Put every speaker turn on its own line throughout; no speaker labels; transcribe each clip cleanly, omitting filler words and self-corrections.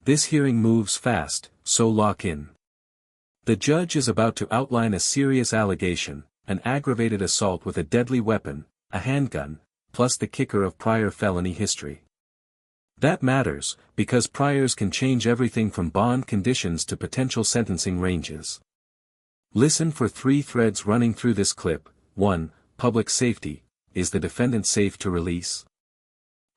This hearing moves fast, so lock in. The judge is about to outline a serious allegation, an aggravated assault with a deadly weapon, a handgun, plus the kicker of prior felony history. That matters, because priors can change everything from bond conditions to potential sentencing ranges. Listen for 3 threads running through this clip. 1. Public safety. Is the defendant safe to release?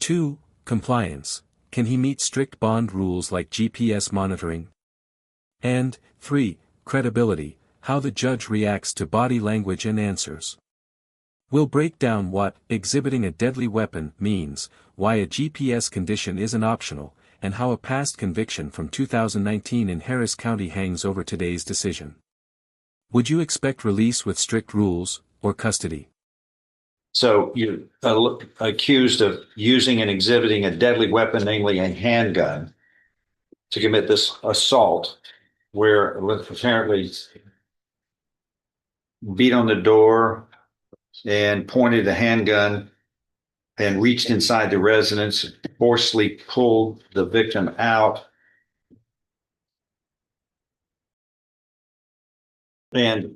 2. Compliance. Can he meet strict bond rules like GPS monitoring? And 3. Credibility. How the judge reacts to body language and answers. We'll break down what exhibiting a deadly weapon means, why a GPS condition isn't optional, and how a past conviction from 2019 in Harris County hangs over today's decision. Would you expect release with strict rules, or custody?
So you're accused of using and exhibiting a deadly weapon, namely a handgun, to commit this assault, where apparently beat on the door and pointed a handgun and reached inside the residence, forcefully pulled the victim out. And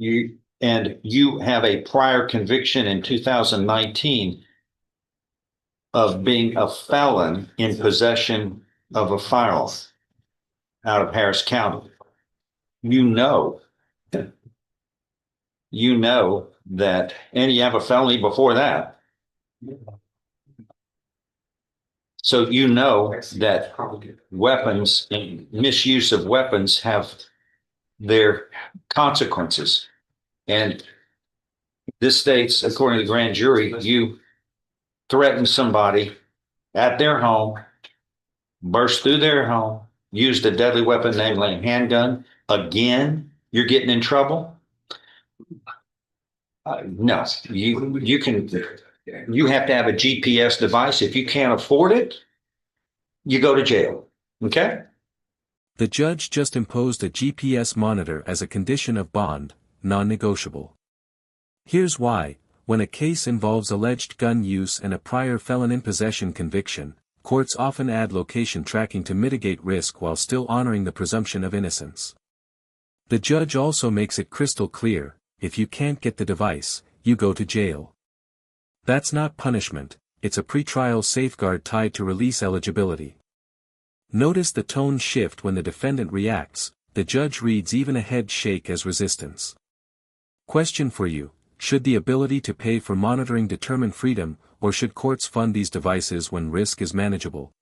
you have a prior conviction in 2019 of being a felon in possession of a firearm out of Harris County. You know that, and you have a felony before that. So you know that weapons and misuse of weapons have their consequences. And this states, according to the grand jury, you threatened somebody at their home, burst through their home, used a deadly weapon, namely a handgun. Again, you're getting in trouble. No, you have to have a GPS device. If you can't afford it, you go to jail. Okay?
The judge just imposed a GPS monitor as a condition of bond, non-negotiable. Here's why: when a case involves alleged gun use and a prior felon in possession conviction, courts often add location tracking to mitigate risk while still honoring the presumption of innocence. The judge also makes it crystal clear: if you can't get the device, you go to jail. That's not punishment, it's a pretrial safeguard tied to release eligibility. Notice the tone shift when the defendant reacts. The judge reads even a head shake as resistance. Question for you: should the ability to pay for monitoring determine freedom, or should courts fund these devices when risk is manageable?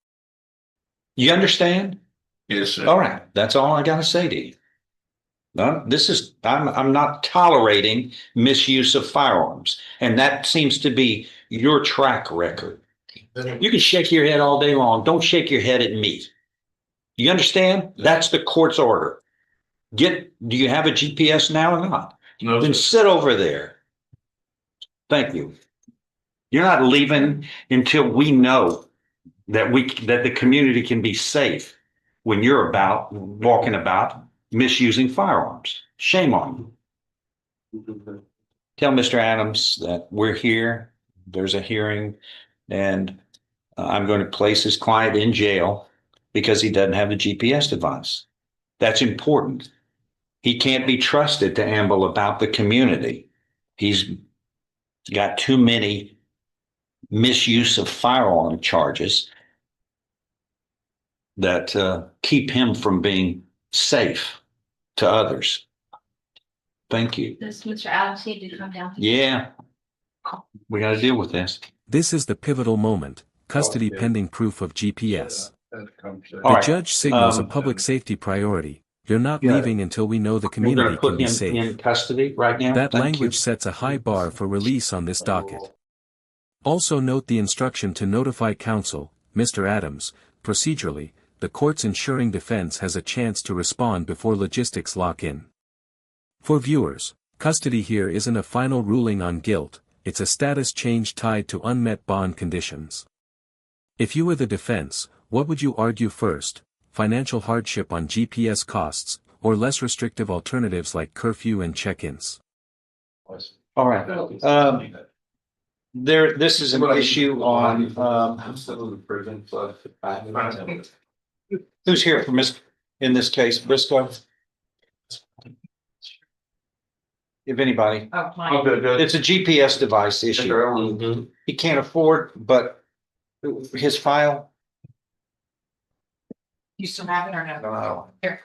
You understand?
Yes, sir.
All right. That's all I got to say to you. No, I'm not tolerating misuse of firearms. And that seems to be your track record. You can shake your head all day long. Don't shake your head at me. You understand? That's the court's order. Do you have a GPS now or not?
No,
Then
sir.
sit over there. Thank you. You're not leaving until we know that the community can be safe when you're walking about misusing firearms. Shame on you. Tell Mr. Adams that we're here. There's a hearing, and I'm going to place his client in jail because he doesn't have a GPS device. That's important. He can't be trusted to amble about the community. He's got too many misuse of firearm charges that keep him from being safe to others. Thank you.
Does Mr. Adams need to come down?
Yeah, we got to deal with this.
This is the pivotal moment: custody pending proof of GPS.
All
The
right.
judge signals a public safety priority. You're not
Yeah.
leaving until we know the
We're going
community
to put
can be
him
safe.
in custody right now.
That
Thank
language
you.
sets a high bar for release on this docket. Also note the instruction to notify counsel, Mr. Adams. Procedurally, the court's ensuring defense has a chance to respond before logistics lock in. For viewers, custody here isn't a final ruling on guilt, it's a status change tied to unmet bond conditions. If you were the defense, what would you argue first: financial hardship on GPS costs, or less restrictive alternatives like curfew and check-ins?
All right. This is an issue on Who's here for in this case, Briscoe? If anybody,
Oh, mine.
Good.
it's a GPS device issue.
Mhm.
He can't afford, but his file.
You still have it or no?
No.
Here,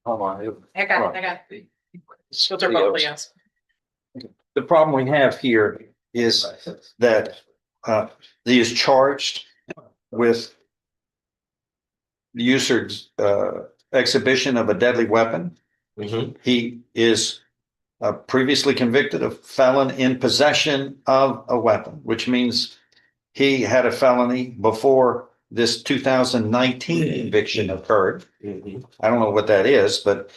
Hold on.
I got it, I got it.
Those are both yes.
The problem we have here is that he is charged with the use or exhibition of a deadly weapon.
Mhm.
He is previously convicted of felon in possession of a weapon, which means he had a felony before this 2019 conviction occurred.
Mhm.
I don't know what that is, but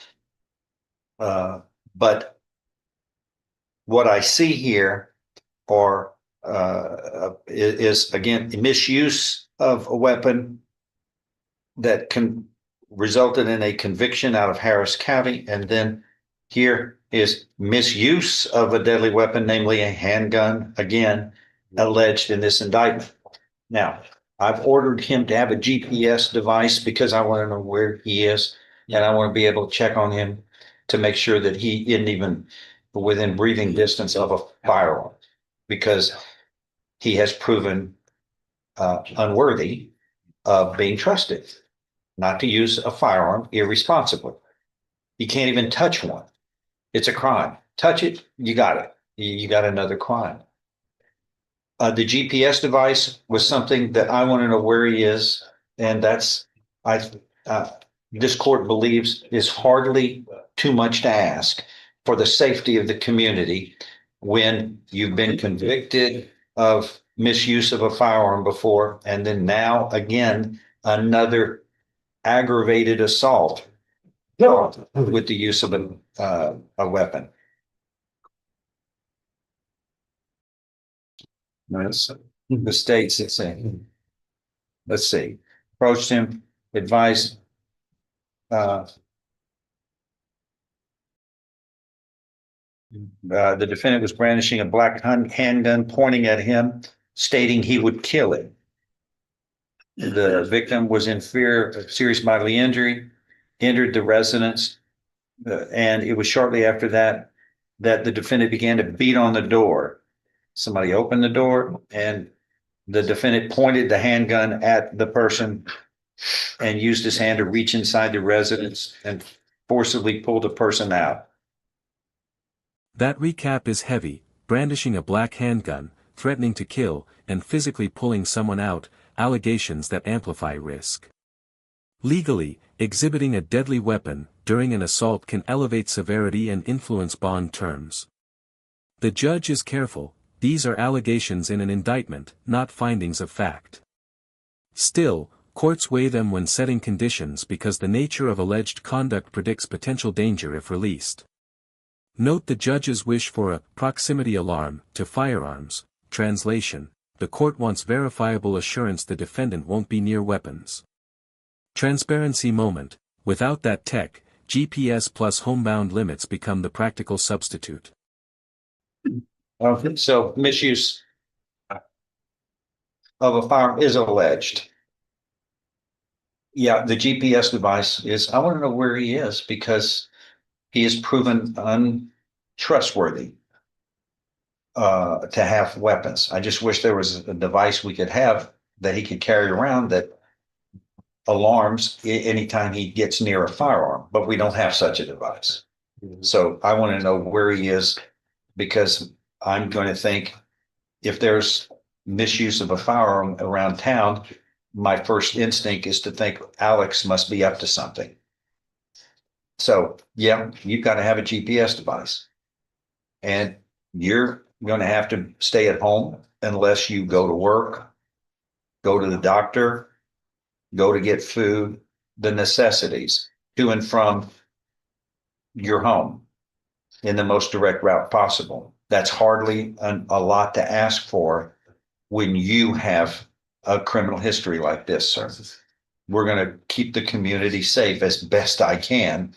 what I see here are is again misuse of a weapon that resulted in a conviction out of Harris County, and then here is misuse of a deadly weapon, namely a handgun, again alleged in this indictment. Now, I've ordered him to have a GPS device because I want to know where he is, and I want to be able to check on him to make sure that he isn't even within breathing distance of a firearm, because he has proven unworthy of being trusted, not to use a firearm irresponsibly. You can't even touch one. It's a crime. Touch it, you got it. You got another crime. The GPS device was something that I want to know where he is, and that's this court believes is hardly too much to ask for the safety of the community when you've been convicted of misuse of a firearm before, and then now again another aggravated assault with the use of a weapon. The states, let's see, approached him, advised the defendant was brandishing a black handgun, pointing at him, stating he would kill him. The victim was in fear of serious bodily injury, entered the residence, and it was shortly after that that the defendant began to beat on the door. Somebody opened the door, and the defendant pointed the handgun at the person and used his hand to reach inside the residence and forcibly pull the person out.
That recap is heavy: brandishing a black handgun, threatening to kill, and physically pulling someone out, allegations that amplify risk. Legally, exhibiting a deadly weapon during an assault can elevate severity and influence bond terms. The judge is careful: these are allegations in an indictment, not findings of fact. Still, courts weigh them when setting conditions because the nature of alleged conduct predicts potential danger if released. Note the judge's wish for a proximity alarm to firearms. Translation: the court wants verifiable assurance the defendant won't be near weapons. Transparency moment: without that tech, GPS plus homebound limits become the practical substitute.
So misuse of a firearm is alleged. Yeah, the GPS device is, I want to know where he is because he is proven untrustworthy to have weapons. I just wish there was a device we could have that he could carry around that alarms anytime he gets near a firearm, but we don't have such a device. So I want to know where he is because I'm going to think if there's misuse of a firearm around town, my first instinct is to think Alex must be up to something. So yeah, you've got to have a GPS device, and you're going to have to stay at home unless you go to work, go to the doctor, go to get food, the necessities to and from your home in the most direct route possible. That's hardly a lot to ask for when you have a criminal history like this, sir. We're going to keep the community safe as best I can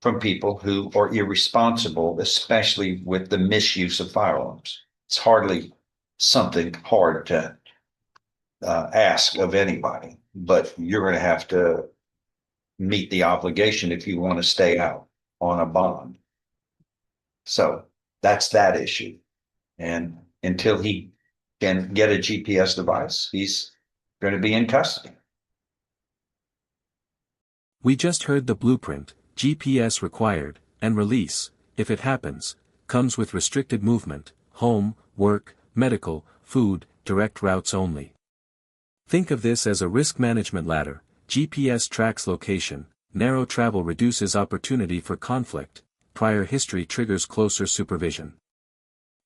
from people who are irresponsible, especially with the misuse of firearms. It's hardly something hard to ask of anybody. but you're going to have to meet the obligation if you want to stay out on a bond. So that's that issue. And until he can get a GPS device, he's going to be in custody.
We just heard the blueprint, GPS required, and release, if it happens, comes with restricted movement, home, work, medical, food, direct routes only. Think of this as a risk management ladder. GPS tracks location, narrow travel reduces opportunity for conflict, prior history triggers closer supervision.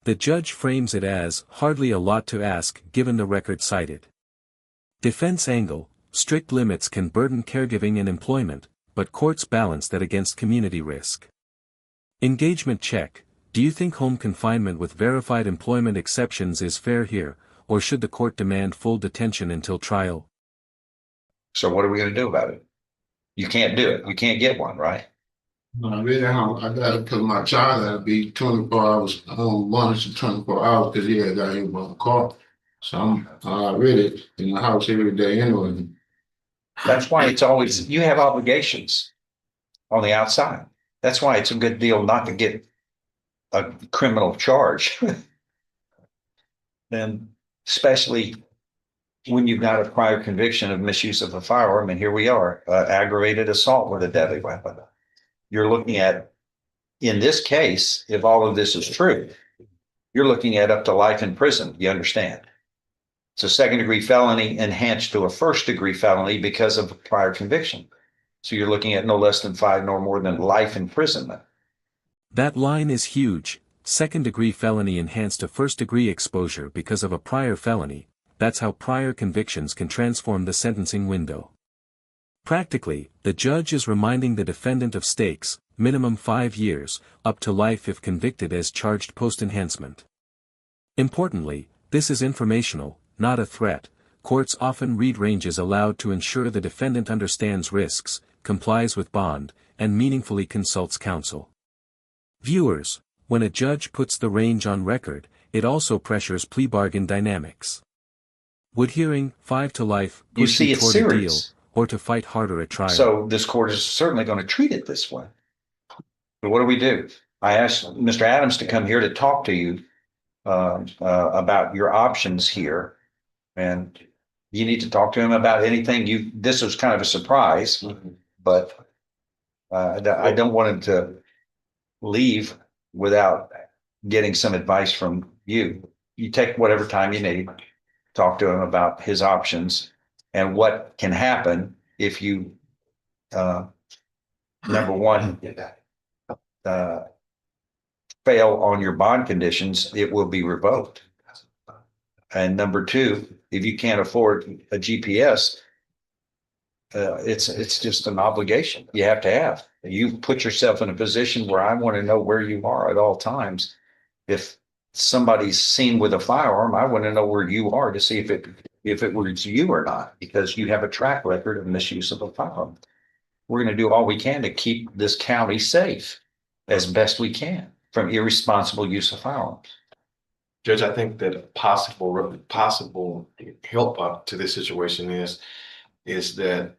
The judge frames it as hardly a lot to ask given the record cited. Defense angle, strict limits can burden caregiving and employment, but courts balance that against community risk. Engagement check, do you think home confinement with verified employment exceptions is fair here, or should the court demand full detention until trial?
So what are we going to do about it? You can't do it. You can't get one, right?
I really don't. I gotta put my child out, be 24 hours home, monitored 24 hours, because he had got hit by a car. So I'm really in the house every day anyway.
That's why it's always, you have obligations on the outside. That's why it's a good deal not to get a criminal charge. And especially when you've got a prior conviction of misuse of a firearm, and here we are, aggravated assault with a deadly weapon. You're looking at, in this case, if all of this is true, you're looking at up to life in prison, you understand? It's a second-degree felony enhanced to a first-degree felony because of a prior conviction. So you're looking at no less than 5 nor more than life imprisonment.
That line is huge. Second-degree felony enhanced to first-degree exposure because of a prior felony. That's how prior convictions can transform the sentencing window. Practically, the judge is reminding the defendant of stakes, minimum 5 years, up to life if convicted as charged post-enhancement. Importantly, this is informational, not a threat. Courts often read ranges aloud to ensure the defendant understands risks, complies with bond, and meaningfully consults counsel. Viewers, when a judge puts the range on record, it also pressures plea bargain dynamics. Would hearing 5 to life push you toward a deal, or to fight harder at trial?
So this court is certainly going to treat it this way. But what do? I asked Mr. Adams to come here to talk to you about your options here. And you need to talk to him about anything. This was kind of a surprise, but I don't want him to leave without getting some advice from you. You take whatever time you need, talk to him about his options and what can happen if you, number one, fail on your bond conditions, it will be revoked. And number two, if you can't afford a GPS, it's just an obligation you have to have. You put yourself in a position where I want to know where you are at all times. If somebody's seen with a firearm, I want to know where you are to see if it was you or not, because you have a track record of misuse of a firearm. We're going to do all we can to keep this county safe as best we can from irresponsible use of firearms.
Judge, I think that a possible help up to this situation is that,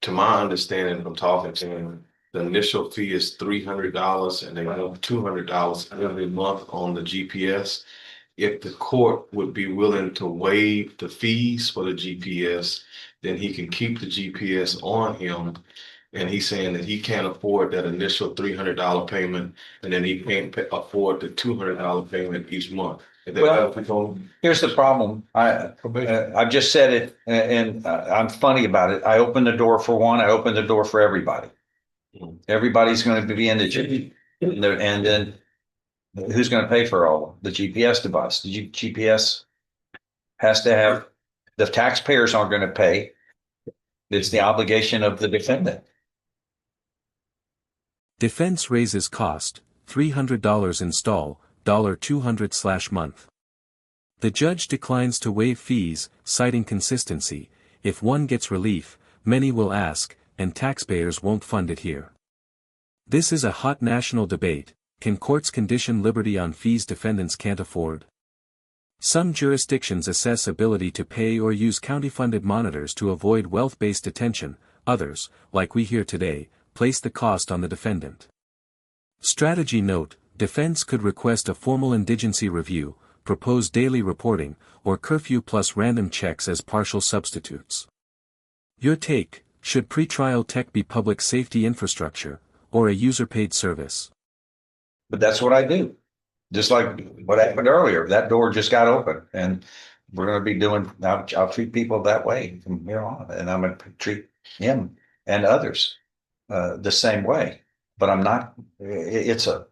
to my understanding from talking to him, the initial fee is $300 and they want $200 every month on the GPS. If the court would be willing to waive the fees for the GPS, then he can keep the GPS on him. And he's saying that he can't afford that initial $300 payment, and then he can't afford the $200 payment each month.
Well, here's the problem. I've just said it, and I'm funny about it. I open the door for one. I open the door for everybody. Everybody's going to be in the GPS, and then who's going to pay for all the GPS device? The GPS has to have, the taxpayers aren't going to pay. It's the obligation of the defendant.
Defense raises cost, $300 install, $200/month. The judge declines to waive fees, citing consistency. If one gets relief, many will ask, and taxpayers won't fund it here. This is a hot national debate. Can courts condition liberty on fees defendants can't afford? Some jurisdictions assess ability to pay or use county-funded monitors to avoid wealth-based detention, others, like we hear today, place the cost on the defendant. Strategy note: defense could request a formal indigency review, propose daily reporting, or curfew plus random checks as partial substitutes. Your take: should pretrial tech be public safety infrastructure, or a user-paid service?
But that's what I do. Just like what happened earlier, that door just got open and we're gonna be doing, I'll treat people that way from here on. And I'm gonna treat him and others the same way. But I'm not, it's a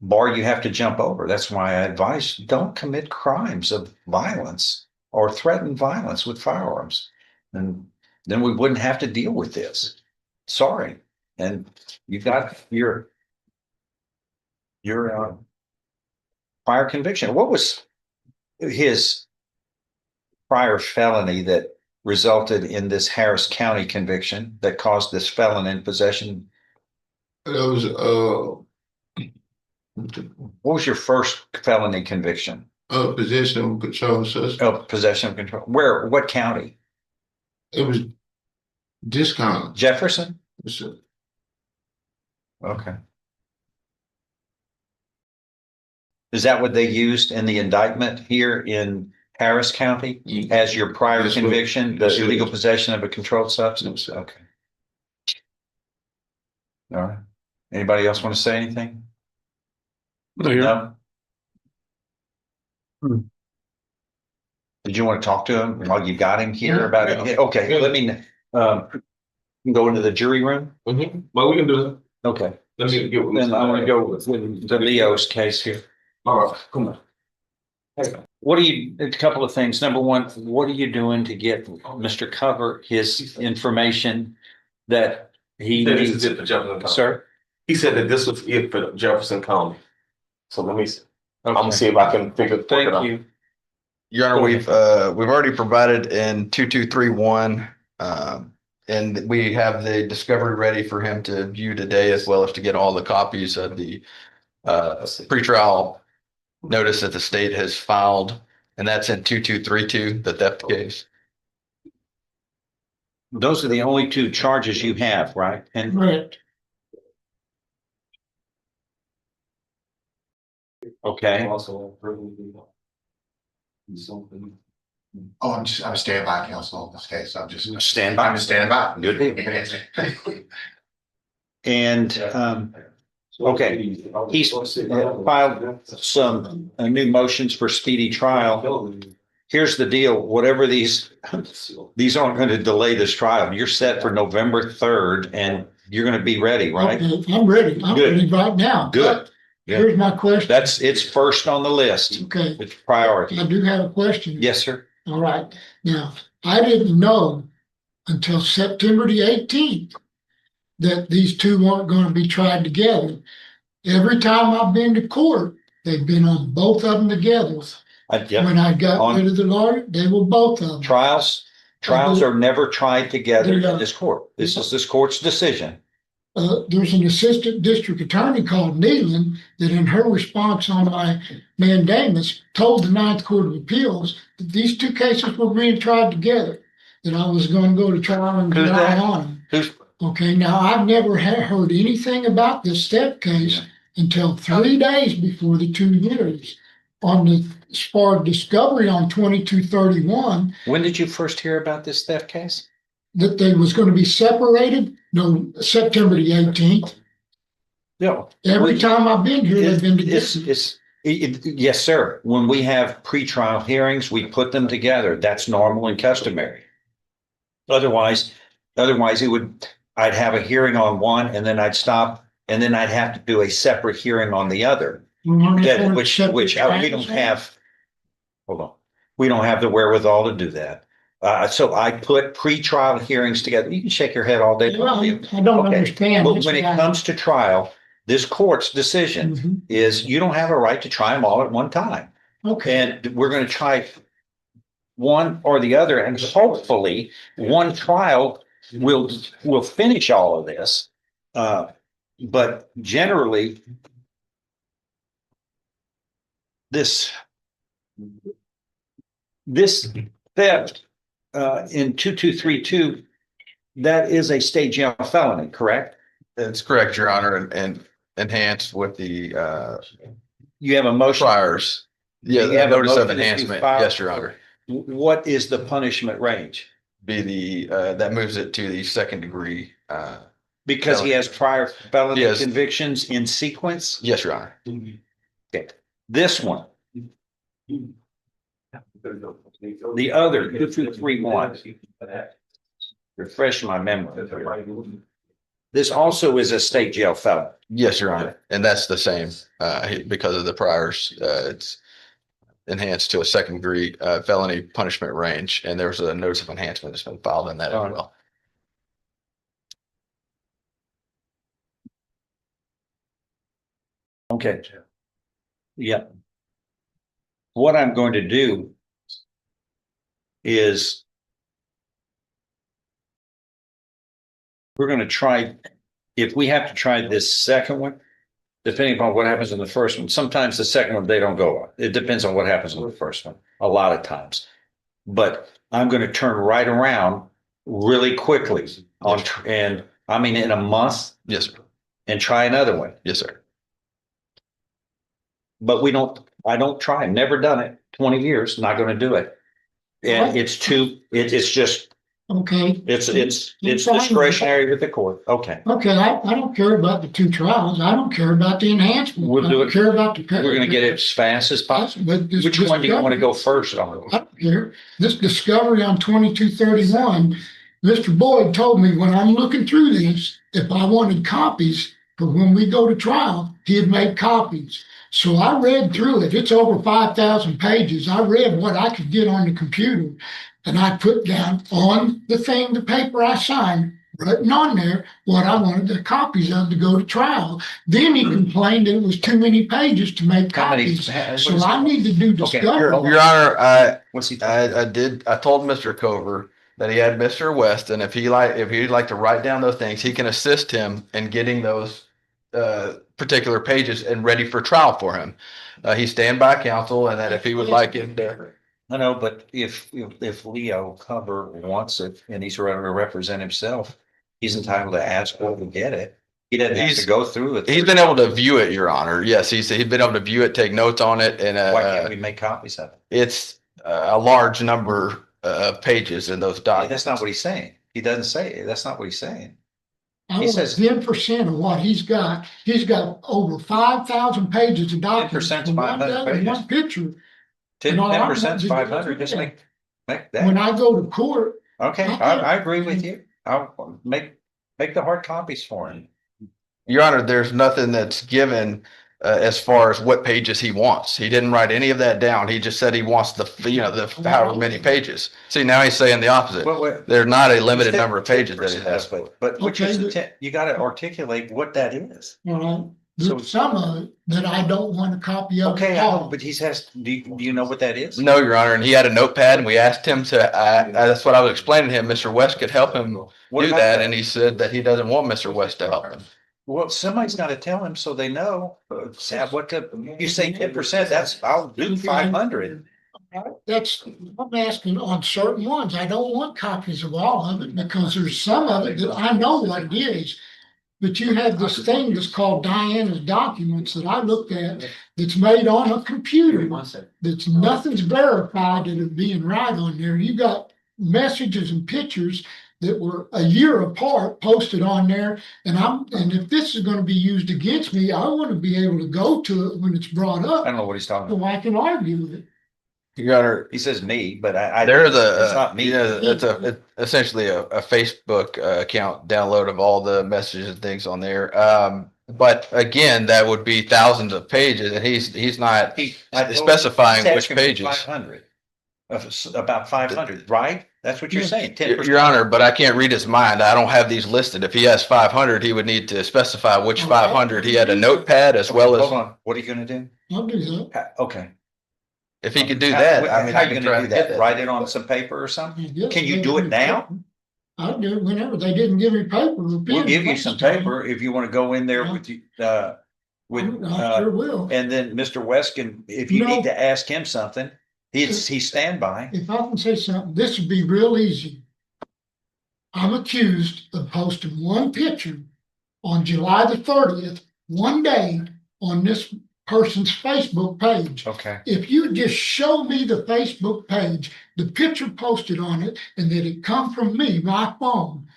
bar you have to jump over. That's why I advise, don't commit crimes of violence or threaten violence with firearms. And then we wouldn't have to deal with this. Sorry. And you've got your prior conviction. What was his prior felony that resulted in this Harris County conviction that caused this felon in possession?
It was,
What was your first felony conviction?
possession of control system.
Oh, possession of control. Where? What county?
It was discount.
Jefferson?
So,
Okay. Is that what they used in the indictment here in Harris County as your prior
Yes, sir.
conviction, the
Yes, sir.
illegal possession of a controlled substance? Okay. All right. Anybody else want to say anything? No? Did you want to talk to him? Well, you got him here about it?
Yeah.
Okay, let me, go into the jury room?
Well, we can do that.
Okay.
Let me get.
Then I want to go with the Leo's case here.
All right, come on.
What do you, a couple of things. Number one, what are you doing to get Mr. Cover his information that he
This is
needs?
it for Jefferson County.
Sir?
He said that this was it for Jefferson County. So let me, I'm gonna
Okay.
see if I can work it
Thank
out.
you.
Your Honor,
Go
we've already provided in 2231, and we have the discovery ready for him to view today, as well as to get all the copies of the pretrial notice that the state has filed, and that's in 2232, the theft case.
Those are the only two charges you have, right? And
Correct.
okay,
Oh, I'm standing by counsel in this case. I'm just
stand by.
I'm just standing by.
Good deal. And okay, he's filed some new motions for speedy trial. Here's the deal, whatever these aren't going to delay this trial. You're set for November 3rd and you're going to be ready, right?
Okay, I'm ready. I'm
Good.
ready right now.
Good.
Here's my question.
It's first on the list.
Okay,
It's priority.
I do have a question.
Yes, sir.
All right. Now, I didn't know until September the 18th that these two weren't going to be tried together. Every time I've been to court, they've been on both of them together.
Yeah.
When I got
On-
rid of the lawyer, they were both of them.
Trials are never tried together
They're
in this court. This is this court's decision.
There's an assistant district attorney called Nealon that in her response on my mandamus told the Ninth Court of Appeals that these two cases were being tried together, that I was going to go to trial and
Who's
deny
that?
on them.
Who's,
Okay, now I've never heard anything about this step case until 3 days before the 2 years. On the SPAR discovery on 2231,
when did you first hear about this theft case?
that they was going to be separated, no, September the 18th.
No.
Every time I've been here, they've been together.
Yes, sir. When we have pretrial hearings, we put them together. That's normal and customary. Otherwise I'd have a hearing on one and then I'd stop and then I'd have to do a separate hearing on the other. That, which we don't have. Hold on. We don't have the wherewithal to do that. So I put pretrial hearings together. You can shake your head all day.
Well, I don't
Okay.
understand.
But
this
when it
guy.
comes to trial, this court's decision
Mhm.
is you don't have a right to try them all at one time.
Okay,
And we're going to try one or the other, and hopefully one trial will finish all of this. But generally, this This theft in 2232, that is a state jail felony, correct?
That's correct, Your Honor, and enhanced with the
You have a motion.
priors. Yeah,
You have a
notice of
motion that you
enhancement.
filed.
Yes, Your Honor.
What is the punishment range?
Be the that moves it to the second degree.
Because he has prior felony
Yes.
convictions in sequence?
Yes, Your Honor.
Okay. This one, the other 2231. Refresh my memory. This also is a state jail felony.
Yes, Your Honor. And that's the same because of the priors. It's enhanced to a second degree felony punishment range. And there's a notice of enhancement that's been filed in that as well.
Okay. Yeah. What I'm going to do is we're going to try, if we have to try this second one, depending upon what happens in the first one, sometimes the second one, they don't go on. It depends on what happens in the first one, a lot of times. But I'm going to turn right around really quickly on, and I mean, in a month.
Yes, sir.
And try another one.
Yes, sir.
But I don't try, never done it, 20 years, not going to do it. And it's just,
Okay.
it's discretionary with the court. Okay.
Okay, I don't care about the two trials. I don't care about the enhancement.
We'll do
I don't
it.
care about the.
We're going to get it as fast as possible.
But this
Which one do you want to
discovery-
go first on?
I don't care. This discovery on 2231, Mr. Boyd told me when I'm looking through this, if I wanted copies for when we go to trial, he had made copies. So I read through it. It's over 5,000 pages. I read what I could get on the computer, and I put down on the thing, the paper I signed, written on there what I wanted the copies of to go to trial. Then he complained that it was too many pages to make copies. So I need to do discovery.
Your Honor,
What's he?
I told Mr. Cover that he had Mr. West, and if he'd like to write down those things, he can assist him in getting those particular pages and ready for trial for him. He's standby counsel, and that if he would like it.
I know, but if Leo Cover wants it and he's ready to represent himself, he's entitled to ask for to get it. He doesn't have to go through it.
He's been able to view it, Your Honor. Yes, he's been able to view it, take notes on it, and
Why can't we make copies of it?
it's a large number of pages in those documents.
That's not what he's saying. He doesn't say it. That's not what he's saying.
I
He
want
says-
10% of what he's got. He's got over 5,000 pages of
10%
documents.
's
One
500
dozen,
pages.
one picture.
10% is 500. Just make
When
that.
I go to court,
Okay, I agree with you. I'll make the hard copies for him.
Your Honor, there's nothing that's given as far as what pages he wants. He didn't write any of that down. He just said he wants the however many pages. See, now he's saying the opposite.
Well,
There's not a limited number of pages that he has.
But which is
Okay,
you got to articulate what that is.
there's some of it that I don't want a copy of.
Okay,
at
I
all.
know, but do you know what that is?
No, Your Honor, and he had a notepad, and we asked him to. That's what I was explaining to him. Mr. West could help him
What
do
about
that, and he said that he doesn't want Mr. West to help him.
Well, somebody's got to tell him so they know. You say 10%, I'll do 500.
I'm asking on certain ones. I don't want copies of all of it because there's some of it that I know what it is. But you have this thing that's called Diana's documents that I looked at that's made on a computer. That's nothing's verified that it being right on there. You got messages and pictures that were a year apart posted on there. And if this is going to be used against me, I want to be able to go to it when it's brought
I
up
don't know what he's talking
so
about.
I can argue with it.
Your Honor,
He says me, but
there's
it's not me.
it's essentially a Facebook account download of all the messages and things on there. But again, that would be thousands of pages, and he's not specifying which pages.
500. About 500, right? That's what you're saying. 10%.
Your Honor, but I can't read his mind. I don't have these listed. If he has 500, he would need to specify which 500. He had a notepad as well as.
Hold on. What are you going to do?
I'll do that.
Okay.
If he could do that, I mean,
how
I
are you
can
going
try
to
to
do
get
that?
that.
Write it on some paper or something?
Yes,
Can you do it now?
I'll do it whenever. They didn't give me paper.
We'll give you some paper if you want to go in there with you,
I sure will.
and then Mr. West can, if you
No.
need to ask him something, He's standby.
If I can say something, this would be real easy. I'm accused of posting one picture on July the 30th, one day on this person's Facebook page.
Okay.
If you just show me the Facebook page, the picture posted on it, and that it come from me, my phone,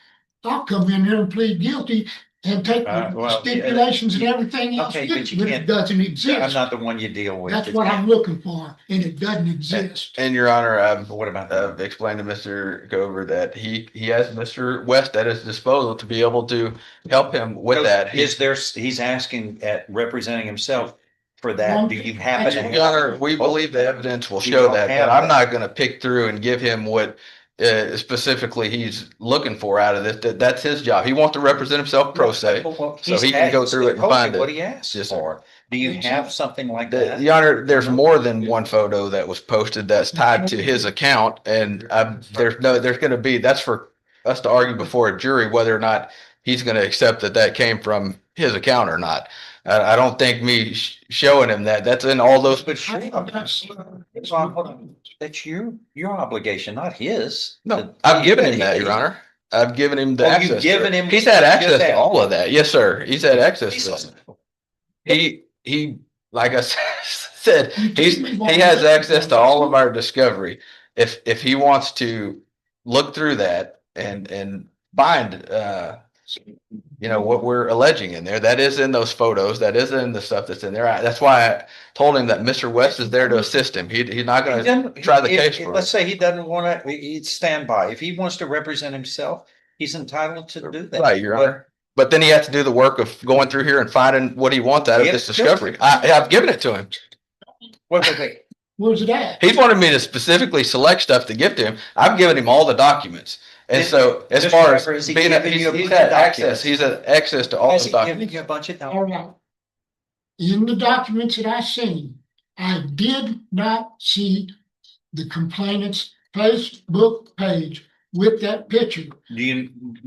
I'll come in there and plead guilty and take the
Well,
stipulations and everything else
okay,
with
but
you,
you
but it
can't-
doesn't
I'm
exist.
not the one you deal with.
That's what I'm looking for, and it doesn't exist.
And Your Honor,
What about that?
I've explained to Mr. Gover that he has Mr. West at his disposal to be able to help him with that.
He's asking at representing himself for that. Do you happen to
Your
have?
Honor, we believe the evidence will
You
show
don't
that,
have
but I'm
that.
not gonna pick through and give him what specifically he's looking for out of this. That's his job. He wants to represent himself pro se.
Well,
so he can go through it and find
What
it.
he asked
Yes, sir.
for. Do you have something like that?
Your Honor, there's more than one photo that was posted that's tied to his account, and there's gonna be, that's for us to argue before a jury whether or not he's gonna accept that came from his account or not. I don't think me showing him that's in all those.
But sure, hold on. That's your obligation, not his.
No, I've given him that, Your Honor. I've given him the access.
You've given him.
He's had access
just
to
that.
all of that. Yes, sir. He's had access to that. He, like I said, he has access to all of our discovery. If he wants to look through that and find, what we're alleging in there, that is in those photos, that is in the stuff that's in there. That's why I told him that Mr. West is there to assist him. He's not going to try the case for
Let's
us.
say he doesn't want to, he'd stand by. If he wants to represent himself, he's entitled to do that.
Right, Your Honor. But then he has to do the work of going through here and finding what he wants out of this discovery. I've given it to him.
Wait.
Where's it at?
He's wanted me to specifically select stuff to give to him. I've given him all the documents. And so as
Mr.
far as
Pepper, has he
being,
given you
he's
the
had
documents?
access, he's had access to all
Has
the
he given
documents.
you a bunch of
All
documents?
right. In the documents that I seen, I did not see the complainant's Facebook page with that picture.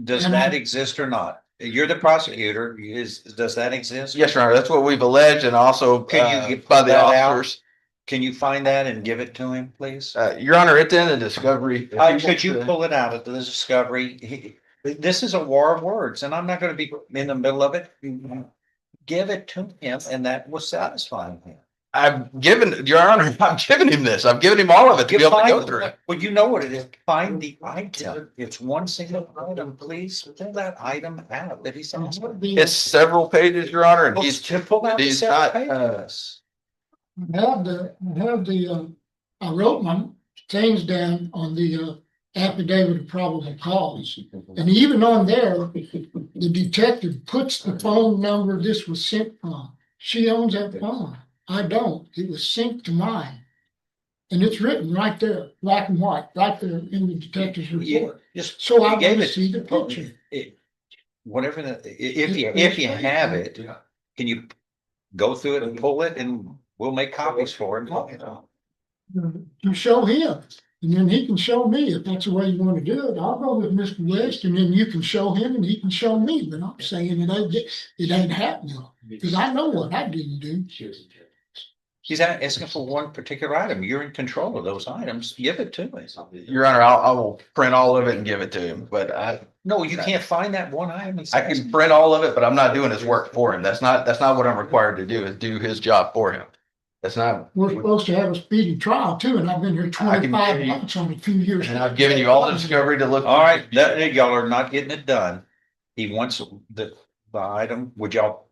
Does that exist or not? You're the prosecutor. Does that exist?
Yes, Your Honor, that's what we've alleged and also
Can you
by
pull
the
that out?
officers.
Can you find that and give it to him, please?
Your Honor, it's in the discovery.
Could you pull it out of the discovery? This is a war of words, and I'm not going to be in the middle of it. Give it to him, and that will satisfy him.
I've given, Your Honor, I've given him this. I've given him all of it to be able to go through it.
Well, you know what it is. Find the item. It's one single item. Please pull that item out that he's asking.
It's several pages, Your Honor, and
Well,
he's,
to pull out the
he's
separate
not,
pages.
I wrote my things down on the affidavit of probable cause. And even on there, the detective puts the phone number this was sent from. She owns that phone. I don't. It was sent to mine. And it's written right there, black and white, right there in the detective's report. So I want to see the picture.
Whatever, if you have it, can you go through it and pull it, and we'll make copies for him?
You show him, and then he can show me if that's the way you want to do it. I'll go with Mr. West, and then you can show him and he can show me, but I'm saying it ain't happening, because I know what I didn't do.
He's asking for one particular item. You're in control of those items. Give it to him.
Your Honor, I will print all of it and give it to him, but
No, you can't find that one item.
I can print all of it, but I'm not doing his work for him. That's not what I'm required to do, is do his job for him. That's not.
We're supposed to have a speedy trial too, and I've been here 25 months on a 2 years.
And I've given you all the discovery to look.
All right, y'all are not getting it done. He wants the item. Would y'all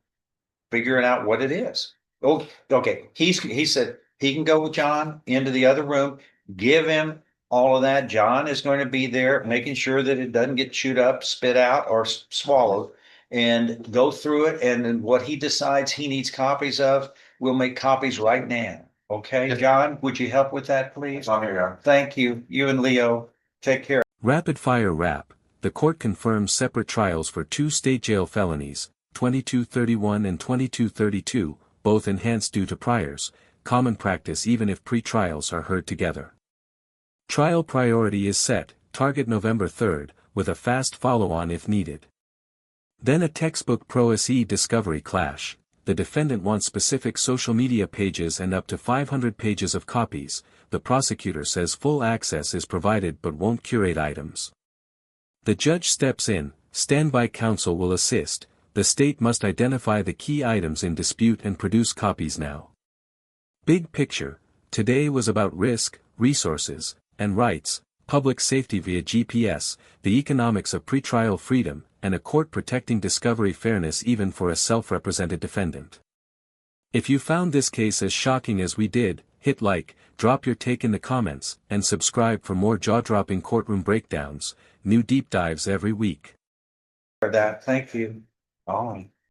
figure it out what it is? Oh, okay. He said he can go with John into the other room, give him all of that. John is going to be there making sure that it doesn't get chewed up, spit out, or swallowed, and go through it. And then what he decides he needs copies of, we'll make copies right now. Okay, John, would you help with that, please?
I'm here.
Thank you. You and Leo, take care.
Rapid fire wrap. The court confirms separate trials for 2 state jail felonies, 2231 and 2232, both enhanced due to priors, common practice even if pre-trials are heard together. Trial priority is set, target November 3rd, with a fast follow-on if needed. Then a textbook pro-se discovery clash. The defendant wants specific social media pages and up to 500 pages of copies, the prosecutor says full access is provided but won't curate items. The judge steps in, standby counsel will assist, the state must identify the key items in dispute and produce copies now. Big picture, today was about risk, resources, and rights, public safety via GPS, the economics of pretrial freedom, and a court protecting discovery fairness even for a self-represented defendant. If you found this case as shocking as we did, hit like, drop your take in the comments, and subscribe for more jaw-dropping courtroom breakdowns, new deep dives every week.
For that, thank you. All.